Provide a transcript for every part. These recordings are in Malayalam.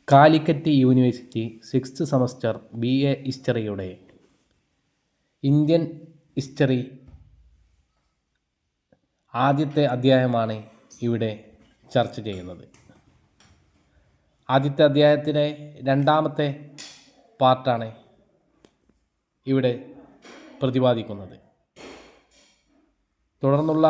Calicut university 6th semester BA ഹിസ്റ്ററിയുടെ ഇന്ത്യൻ ഹിസ്റ്ററി ആദ്യത്തെ അധ്യായമാണ് ഇവിടെ ചർച്ച ചെയ്യുന്നത്. ആദ്യത്തെ അധ്യായത്തിലെ രണ്ടാമത്തെ പാർട്ടാണ് ഇവിടെ പ്രതിപാദിക്കുന്നത്. തുടർന്നുള്ള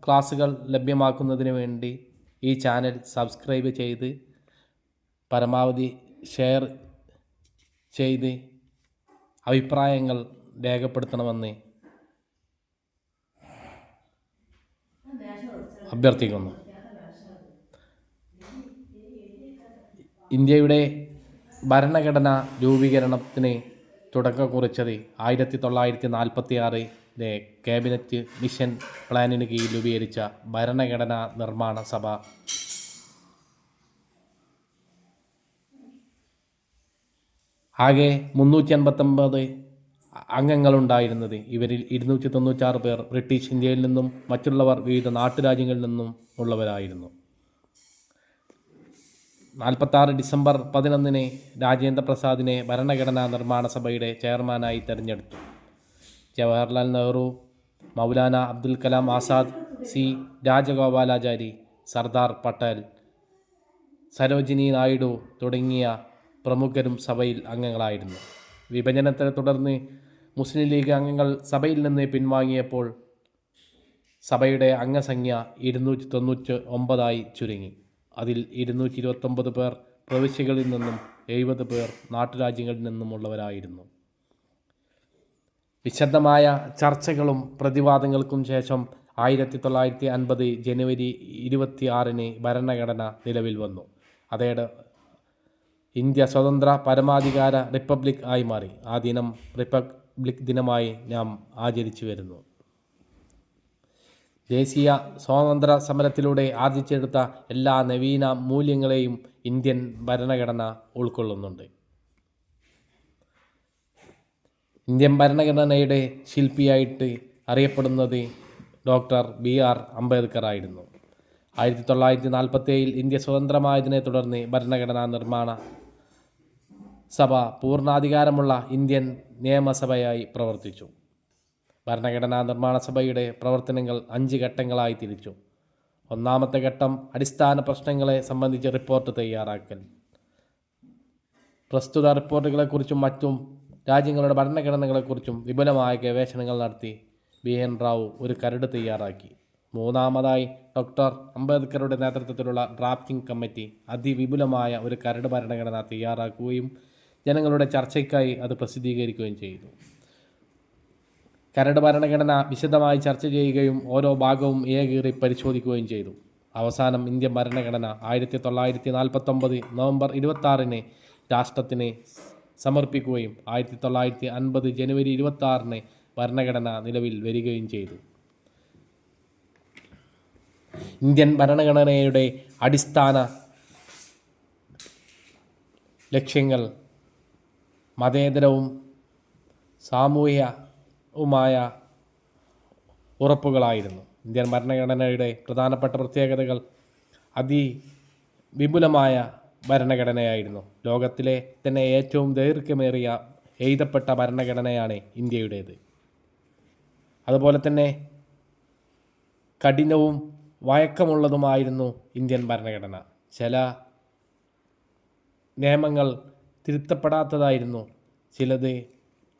ക്ലാസ്സുകൾ ലഭ്യമാക്കുന്നതിന് വേണ്ടി ഈ ചാനൽ സബ്സ്ക്രൈബ് ചെയ്ത് പരമാവധി ഷെയർ ചെയ്ത് അഭിപ്രായങ്ങൾ രേഖപ്പെടുത്തണമെന്ന് അഭ്യർത്ഥിക്കുന്നു. ഇന്ത്യയുടെ ഭരണഘടന രൂപീകരണത്തിന് തുടക്കം കുറിച്ചത് 1946 ക്യാബിനറ്റ് മിഷൻ പ്ലാനിന് കീഴിൽ രൂപീകരിച്ച ഭരണഘടനാ നിർമ്മാണ സഭ ആകെ 359 അംഗങ്ങളുണ്ടായിരുന്നത്. ഇവരിൽ 296 പേർ ബ്രിട്ടീഷ് ഇന്ത്യയിൽ നിന്നും മറ്റുള്ളവർ വിവിധ നാട്ടുരാജ്യങ്ങളിൽ നിന്നും ഉള്ളവരായിരുന്നു. 46 ഡിസംബർ 11 രാജേന്ദ്ര പ്രസാദിനെ ഭരണഘടനാ നിർമ്മാണ സഭയുടെ ചെയർമാനായി തെരഞ്ഞെടുത്തു. ജവഹർലാൽ നെഹ്റു, മൗലാന അബ്ദുൽ കലാം ആസാദ്, സി രാജഗോപാലാചാരി, സർദാർ പട്ടേൽ, സരോജിനി നായിഡു തുടങ്ങിയ പ്രമുഖരും സഭയിൽ അംഗങ്ങളായിരുന്നു. വിഭജനത്തെ തുടർന്ന് മുസ്ലിം ലീഗ് അംഗങ്ങൾ സഭയിൽ നിന്ന് പിൻവാങ്ങിയപ്പോൾ സഭയുടെ അംഗസംഖ്യ 299 ചുരുങ്ങി. അതിൽ 229 പേർ പ്രവിശ്യകളിൽ നിന്നും 70 പേർ നാട്ടുരാജ്യങ്ങളിൽ നിന്നുമുള്ളവരായിരുന്നു. വിശദമായ ചർച്ചകളും പ്രതിവാദങ്ങൾക്കും ശേഷം 1950 ജനുവരി 26 ഭരണഘടന നിലവിൽ വന്നു. അതോടെ ഇന്ത്യ സ്വതന്ത്ര പരമാധികാര റിപ്പബ്ലിക് ആയി മാറി. ആ ദിനം റിപ്പബ്ലിക് ദിനമായി നാം ആചരിച്ചു വരുന്നു. ദേശീയ സ്വാതന്ത്ര്യ സമരത്തിലൂടെ ആർജിച്ചെടുത്ത എല്ലാ നവീന മൂല്യങ്ങളെയും ഇന്ത്യൻ ഭരണഘടന ഉൾക്കൊള്ളുന്നുണ്ട്. ഇന്ത്യൻ ഭരണഘടനയുടെ ശില്പിയായിട്ട് അറിയപ്പെടുന്നത് ഡോക്ടർ BR അംബേദ്കർ ആയിരുന്നു. 1947 ഇന്ത്യ സ്വതന്ത്രമായതിനെ തുടർന്ന് ഭരണഘടനാ നിർമ്മാണ സഭ പൂർണ്ണാധികാരമുള്ള ഇന്ത്യൻ നിയമസഭയായി പ്രവർത്തിച്ചു. ഭരണഘടനാ നിർമ്മാണ സഭയുടെ പ്രവർത്തനങ്ങൾ 5 ഘട്ടങ്ങളായി തിരിച്ചു. ഒന്നാമത്തെ ഘട്ടം അടിസ്ഥാന പ്രശ്നങ്ങളെ സംബന്ധിച്ച് റിപ്പോർട്ട് തയ്യാറാക്കൽ. പ്രസ്തുത റിപ്പോർട്ടുകളെക്കുറിച്ചും മറ്റും രാജ്യങ്ങളുടെ ഭരണഘടനകളെക്കുറിച്ചും വിപുലമായ ഗവേഷണങ്ങൾ നടത്തി BN റാവു ഒരു കരട് തയ്യാറാക്കി. മൂന്നാമതായി ഡോക്ടർ അംബേദ്കറുടെ നേതൃത്വത്തിലുള്ള ഡ്രാഫ്റ്റിംഗ് കമ്മിറ്റി അതിവിപുലമായ ഒരു കരട് ഭരണഘടന തയ്യാറാക്കുകയും ജനങ്ങളുടെ ചർച്ചയ്ക്കായി അത് പ്രസിദ്ധീകരിക്കുകയും ചെയ്തു. കരട് ഭരണഘടന വിശദമായി ചർച്ച ചെയ്യുകയും ഓരോ ഭാഗവും ഏകീറി പരിശോധിക്കുകയും ചെയ്തു. അവസാനം ഇന്ത്യൻ ഭരണഘടന 1949 നവംബർ 26 രാഷ്ട്രത്തിന് സമർപ്പിക്കുകയും 1950 ജനുവരി 26 ഭരണഘടന നിലവിൽ വരികയും ചെയ്തു. ഇന്ത്യൻ ഭരണഘടനയുടെ അടിസ്ഥാന ലക്ഷ്യങ്ങൾ മതേതരവും സാമൂഹികവുമായ ഉറപ്പുകളായിരുന്നു. ഇന്ത്യൻ ഭരണഘടനയുടെ പ്രധാനപ്പെട്ട പ്രത്യേകതകൾ അതിവിപുലമായ ഭരണഘടനയായിരുന്നു. ലോകത്തിലെ തന്നെ ഏറ്റവും ദൈർഘ്യമേറിയ എഴുതപ്പെട്ട ഭരണഘടനയാണ് ഇന്ത്യയുടേത്. അതുപോലെ തന്നെ കഠിനവും വഴക്കമുള്ളതുമായിരുന്നു ഇന്ത്യൻ ഭരണഘടന. ചില നിയമങ്ങൾ തിരുത്തപ്പെടാത്തതായിരുന്നു. ചിലത്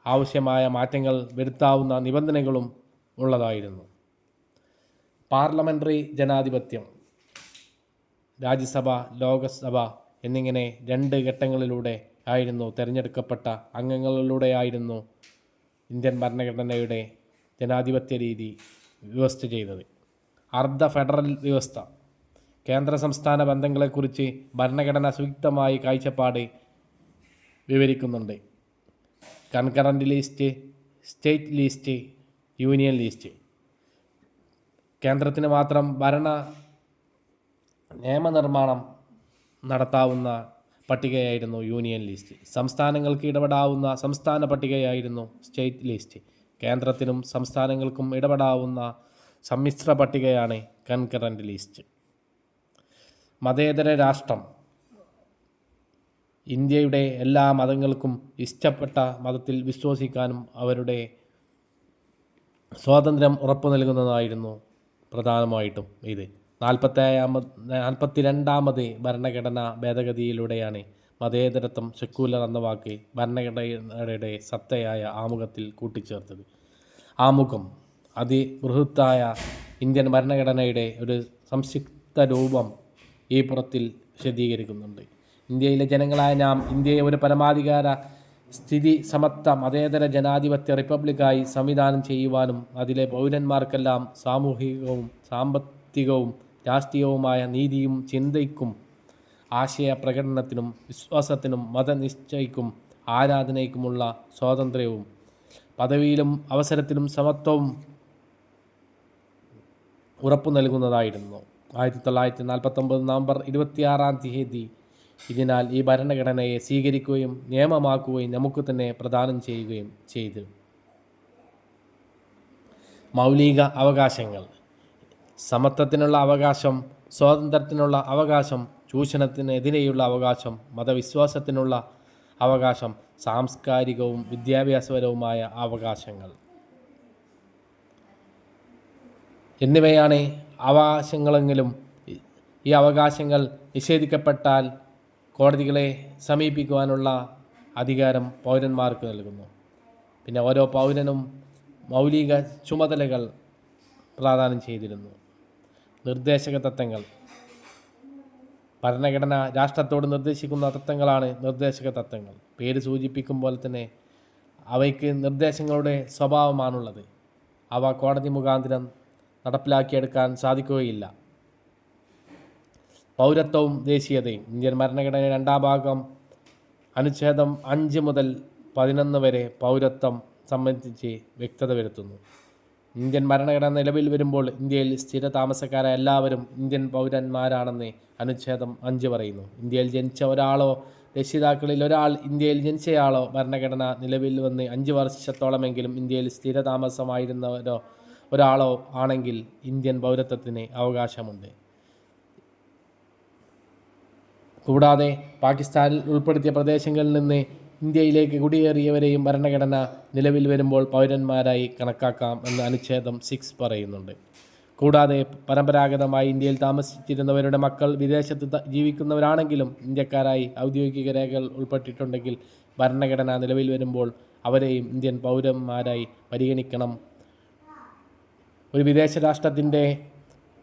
ആവശ്യമായ മാറ്റങ്ങൾ വരുത്താവുന്ന നിബന്ധനകളും ഉള്ളതായിരുന്നു. പാർലമെൻ്ററി ജനാധിപത്യം, രാജ്യസഭ, ലോകസഭ എന്നിങ്ങനെ 2 ഘട്ടങ്ങളിലൂടെ ആയിരുന്നു തിരഞ്ഞെടുക്കപ്പെട്ട അംഗങ്ങളിലൂടെയായിരുന്നു ഇന്ത്യൻ ഭരണഘടനയുടെ ജനാധിപത്യ രീതി വ്യവസ്ഥ ചെയ്തത്. അർദ്ധ ഫെഡറൽ വ്യവസ്ഥ കേന്ദ്ര സംസ്ഥാന ബന്ധങ്ങളെക്കുറിച്ച് ഭരണഘടന സംയുക്തമായി കാഴ്ചപ്പാട് വിവരിക്കുന്നുണ്ട്. Concurrent list, state list, union list. കേന്ദ്രത്തിന് മാത്രം നിയമനിർമ്മാണം നടത്താവുന്ന പട്ടികയായിരുന്നു യൂണിയൻ ലിസ്റ്റ്. സംസ്ഥാനങ്ങൾക്ക് ഇടപെടാവുന്ന സംസ്ഥാന പട്ടികയായിരുന്നു സ്റ്റേറ്റ് ലിസ്റ്റ്. കേന്ദ്രത്തിനും സംസ്ഥാനങ്ങൾക്കും ഇടപെടാവുന്ന സമ്മിശ്ര പട്ടികയാണ് കൺകറൻ്റ് ലിസ്റ്റ്. മതേതര രാഷ്ട്രം ഇന്ത്യയുടെ എല്ലാ മതങ്ങൾക്കും ഇഷ്ടപ്പെട്ട മതത്തിൽ വിശ്വസിക്കാനും അവരുടെ സ്വാതന്ത്ര്യം ഉറപ്പു നൽകുന്നതായിരുന്നു പ്രധാനമായിട്ടും ഇത്. 42ാമത് ഭരണഘടനാ ഭേദഗതിയിലൂടെയാണ് മതേതരത്വം സെക്യുലർ എന്ന വാക്ക് ഭരണഘടനയുടെ സത്തയായ ആമുഖത്തിൽ കൂട്ടിച്ചേർത്തത്. ആമുഖം അതിബൃഹത്തായ ഇന്ത്യൻ ഭരണഘടനയുടെ ഒരു സംക്ഷിപ്ത രൂപം ഈ പുറത്തിൽ വിശദീകരിക്കുന്നുണ്ട്. ഇന്ത്യയിലെ ജനങ്ങളായ നാം ഇന്ത്യയെ ഒരു പരമാധികാര സ്ഥിതി സമത്വ മതേതര ജനാധിപത്യ റിപ്പബ്ലിക്കായി സംവിധാനം ചെയ്യുവാനും അതിലെ പൗരന്മാർക്കെല്ലാം സാമൂഹികവും സാമ്പത്തികവും രാഷ്ട്രീയവുമായ നീതിയും ചിന്തയ്ക്കും ആശയ പ്രകടനത്തിനും വിശ്വാസത്തിനും മതനിഷ്ഠയ്ക്കും ആരാധനയ്ക്കുമുള്ള സ്വാതന്ത്ര്യവും പദവിയിലും അവസരത്തിലും സമത്വവും ഉറപ്പു നൽകുന്നതായിരുന്നു. 1949 നവംബർ 26 ഇതിനാൽ ഈ ഭരണഘടനയെ സ്വീകരിക്കുകയും നിയമമാക്കുകയും നമുക്ക് തന്നെ പ്രദാനം ചെയ്യുകയും ചെയ്തു. മൗലിക അവകാശങ്ങൾ: സമത്വത്തിനുള്ള അവകാശം, സ്വാതന്ത്ര്യത്തിനുള്ള അവകാശം, ചൂഷണത്തിനെതിരെയുള്ള അവകാശം, മതവിശ്വാസത്തിനുള്ള അവകാശം, സാംസ്കാരികവും വിദ്യാഭ്യാസപരവുമായ അവകാശങ്ങൾ എന്നിവയാണ് അവകാശങ്ങളെങ്കിലും ഈ അവകാശങ്ങൾ നിഷേധിക്കപ്പെട്ടാൽ കോടതികളെ സമീപിക്കുവാനുള്ള അധികാരം പൗരന്മാർക്ക് നൽകുന്നു. പിന്നെ ഓരോ പൗരനും മൗലിക ചുമതലകൾ പ്രദാനം ചെയ്തിരുന്നു. നിർദ്ദേശക തത്വങ്ങൾ: ഭരണഘടന രാഷ്ട്രത്തോട് നിർദ്ദേശിക്കുന്ന തത്വങ്ങളാണ് നിർദ്ദേശക തത്വങ്ങൾ. പേര് സൂചിപ്പിക്കും പോലെ തന്നെ അവയ്ക്ക് നിർദ്ദേശങ്ങളുടെ സ്വഭാവമാണുള്ളത്. അവ കോടതി മുഖാന്തരം നടപ്പിലാക്കിയെടുക്കാൻ സാധിക്കുകയില്ല. പൗരത്വവും ദേശീയതയും: ഇന്ത്യൻ ഭരണഘടനയുടെ 2ാം ഭാഗം അനുച്ഛേദം 5 മുതൽ 11 വരെ പൗരത്വം സംബന്ധിച്ച് വ്യക്തത വരുത്തുന്നു. ഇന്ത്യൻ ഭരണഘടന നിലവിൽ വരുമ്പോൾ ഇന്ത്യയിൽ സ്ഥിര താമസക്കാരായ എല്ലാവരും ഇന്ത്യൻ പൗരന്മാരാണെന്ന് അനുച്ഛേദം 5 പറയുന്നു. ഇന്ത്യയിൽ ജനിച്ച ഒരാളോ രക്ഷിതാക്കളിൽ ഒരാൾ ഇന്ത്യയിൽ ജനിച്ചയാളോ ഭരണഘടന നിലവിൽ വന്ന് 5 വർഷത്തോളമെങ്കിലും ഇന്ത്യയിൽ സ്ഥിര താമസമായിരുന്നവരോ ഒരാളോ ആണെങ്കിൽ ഇന്ത്യൻ പൗരത്വത്തിന് അവകാശമുണ്ട്. കൂടാതെ പാകിസ്ഥാനിൽ ഉൾപ്പെടുത്തിയ പ്രദേശങ്ങളിൽ നിന്ന് ഇന്ത്യയിലേക്ക് കുടിയേറിയവരെയും ഭരണഘടന നിലവിൽ വരുമ്പോൾ പൗരന്മാരായി കണക്കാക്കാം എന്ന് അനുച്ഛേദം 6 പറയുന്നുണ്ട്. കൂടാതെ പരമ്പരാഗതമായി ഇന്ത്യയിൽ താമസിച്ചിരുന്നവരുടെ മക്കൾ വിദേശത്ത് ജീവിക്കുന്നവരാണെങ്കിലും ഇന്ത്യക്കാരായി ഔദ്യോഗിക രേഖകൾ ഉൾപ്പെട്ടിട്ടുണ്ടെങ്കിൽ ഭരണഘടന നിലവിൽ വരുമ്പോൾ അവരെയും ഇന്ത്യൻ പൗരന്മാരായി പരിഗണിക്കണം. ഒരു വിദേശ രാഷ്ട്രത്തിൻ്റെ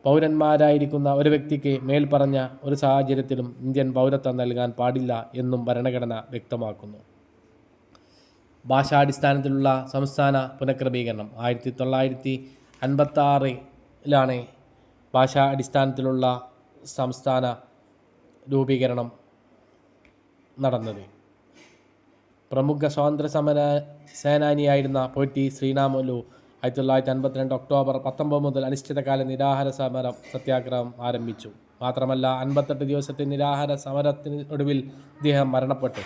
പൗരന്മാരായിരിക്കുന്ന ഒരു വ്യക്തിക്ക് മേൽപ്പറഞ്ഞ ഒരു സാഹചര്യത്തിലും ഇന്ത്യൻ പൗരത്വം നൽകാൻ പാടില്ല എന്നും ഭരണഘടന വ്യക്തമാക്കുന്നു. ഭാഷാടിസ്ഥാനത്തിലുള്ള സംസ്ഥാന പുനഃക്രമീകരണം: 1956 ഭാഷാ അടിസ്ഥാനത്തിലുള്ള സംസ്ഥാന രൂപീകരണം നടന്നത്. പ്രമുഖ സ്വാതന്ത്ര്യ സമര സേനാനിയായിരുന്ന പോറ്റി ശ്രീരാമുലു 1952 ഒക്ടോബർ 19 മുതൽ അനിശ്ചിതകാല നിരാഹാര സമരം സത്യാഗ്രഹം ആരംഭിച്ചു. മാത്രമല്ല 58 ദിവസത്തെ നിരാഹാര സമരത്തിനൊടുവിൽ ഇദ്ദേഹം മരണപ്പെട്ടു.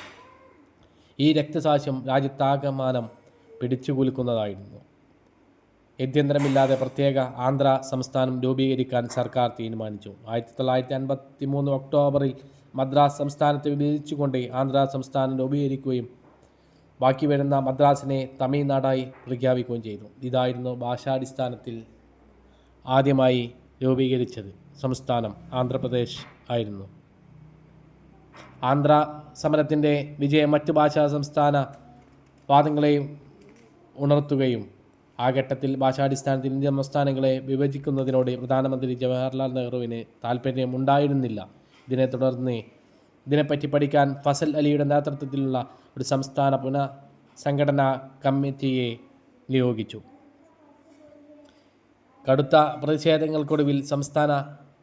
ഈ രക്തസാക്ഷ്യം രാജ്യത്താകമാനം പിടിച്ചുകുലുക്കുന്നതായിരുന്നു. ഗത്യന്തരമില്ലാതെ പ്രത്യേക ആന്ധ്ര സംസ്ഥാനം രൂപീകരിക്കാൻ സർക്കാർ തീരുമാനിച്ചു. 1953 ഒക്ടോബറിൽ മദ്രാസ് സംസ്ഥാനത്തെ വിഭജിച്ചുകൊണ്ട് ആന്ധ്ര സംസ്ഥാനം രൂപീകരിക്കുകയും ബാക്കി വരുന്ന മദ്രാസിനെ തമിഴ്നാടായി പ്രഖ്യാപിക്കുകയും ചെയ്തു. ഇതായിരുന്നു ഭാഷാടിസ്ഥാനത്തിൽ ആദ്യമായി രൂപീകരിച്ചത് സംസ്ഥാനം ആന്ധ്രാപ്രദേശ് ആയിരുന്നു. ആന്ധ്ര സമരത്തിൻ്റെ വിജയം മറ്റ് ഭാഷാ സംസ്ഥാന വാദങ്ങളെയും ഉണർത്തുകയും ആ ഘട്ടത്തിൽ ഭാഷാടിസ്ഥാനത്തിൽ ഇന്ത്യൻ സംസ്ഥാനങ്ങളെ വിഭജിക്കുന്നതിനോട് പ്രധാനമന്ത്രി ജവഹർലാൽ നെഹ്റുവിന് താല്പര്യമുണ്ടായിരുന്നില്ല. ഇതിനെ തുടർന്ന് ഇതിനെപ്പറ്റി പഠിക്കാൻ ഫസൽ അലിയുടെ നേതൃത്വത്തിലുള്ള ഒരു സംസ്ഥാന പുനഃസംഘടനാ കമ്മിറ്റിയെ നിയോഗിച്ചു. കടുത്ത പ്രതിഷേധങ്ങൾക്കൊടുവിൽ സംസ്ഥാന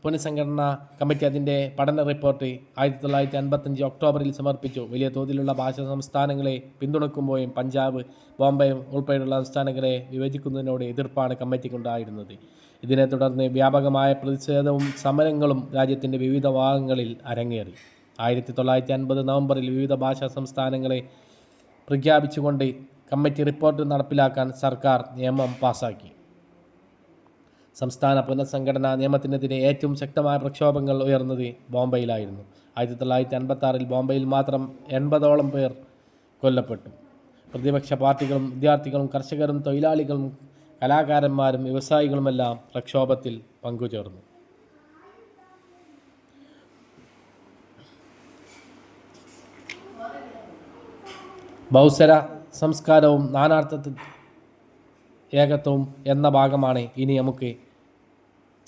പുനഃസംഘടനാ കമ്മിറ്റി അതിൻ്റെ പഠന റിപ്പോർട്ട് 1955 ഒക്ടോബറിൽ സമർപ്പിച്ചു. വലിയ തോതിലുള്ള ഭാഷാ സംസ്ഥാനങ്ങളെ പിന്തുണയ്ക്കുമ്പോഴും പഞ്ചാബ്, ബോംബെയും ഉൾപ്പെടെയുള്ള സംസ്ഥാനങ്ങളെ വിഭജിക്കുന്നതിനോട് എതിർപ്പാണ് കമ്മിറ്റിക്കുണ്ടായിരുന്നത്. ഇതിനെ തുടർന്ന് വ്യാപകമായ പ്രതിഷേധവും സമരങ്ങളും രാജ്യത്തിൻ്റെ വിവിധ ഭാഗങ്ങളിൽ അരങ്ങേറി. 1950 നവംബറിൽ വിവിധ ഭാഷാ സംസ്ഥാനങ്ങളെ പ്രഖ്യാപിച്ചുകൊണ്ട് കമ്മിറ്റി റിപ്പോർട്ട് നടപ്പിലാക്കാൻ സർക്കാർ നിയമം പാസാക്കി. സംസ്ഥാന പുനഃസംഘടനാ നിയമത്തിനെതിരെ ഏറ്റവും ശക്തമായ പ്രക്ഷോഭങ്ങൾ ഉയർന്നത് ബോംബെയിലായിരുന്നു. 1956 ബോംബെയിൽ മാത്രം 80ഓളം പേർ കൊല്ലപ്പെട്ടു. പ്രതിപക്ഷ പാർട്ടികളും വിദ്യാർത്ഥികളും കർഷകരും തൊഴിലാളികളും കലാകാരന്മാരും വ്യവസായികളുമെല്ലാം പ്രക്ഷോഭത്തിൽ പങ്കുചേർന്നു. ബഹുസ്വര സംസ്കാരവും നാനാർത്ഥ ഏകത്വവും എന്ന ഭാഗമാണ് ഇനി നമുക്ക്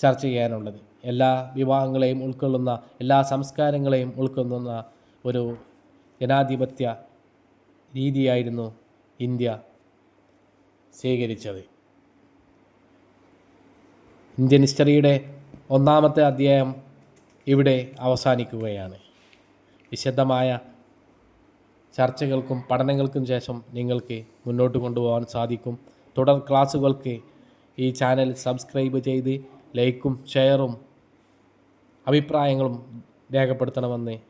ചർച്ച ചെയ്യാനുള്ളത്. എല്ലാ വിഭാഗങ്ങളെയും ഉൾക്കൊള്ളുന്ന, എല്ലാ സംസ്കാരങ്ങളെയും ഉൾക്കൊള്ളുന്ന ഒരു ജനാധിപത്യ രീതിയായിരുന്നു ഇന്ത്യ സ്വീകരിച്ചത്. ഇന്ത്യൻ ഹിസ്റ്ററിയുടെ ഒന്നാമത്തെ അധ്യായം ഇവിടെ അവസാനിക്കുകയാണ്. വിശദമായ ചർച്ചകൾക്കും പഠനങ്ങൾക്കും ശേഷം നിങ്ങൾക്ക് മുന്നോട്ട് കൊണ്ടുപോകാൻ സാധിക്കും. തുടർ ക്ലാസ്സുകൾക്ക് ഈ ചാനൽ സബ്സ്ക്രൈബ് ചെയ്ത് ലൈക്കും ഷെയറും അഭിപ്രായങ്ങളും രേഖപ്പെടുത്തണമെന്ന്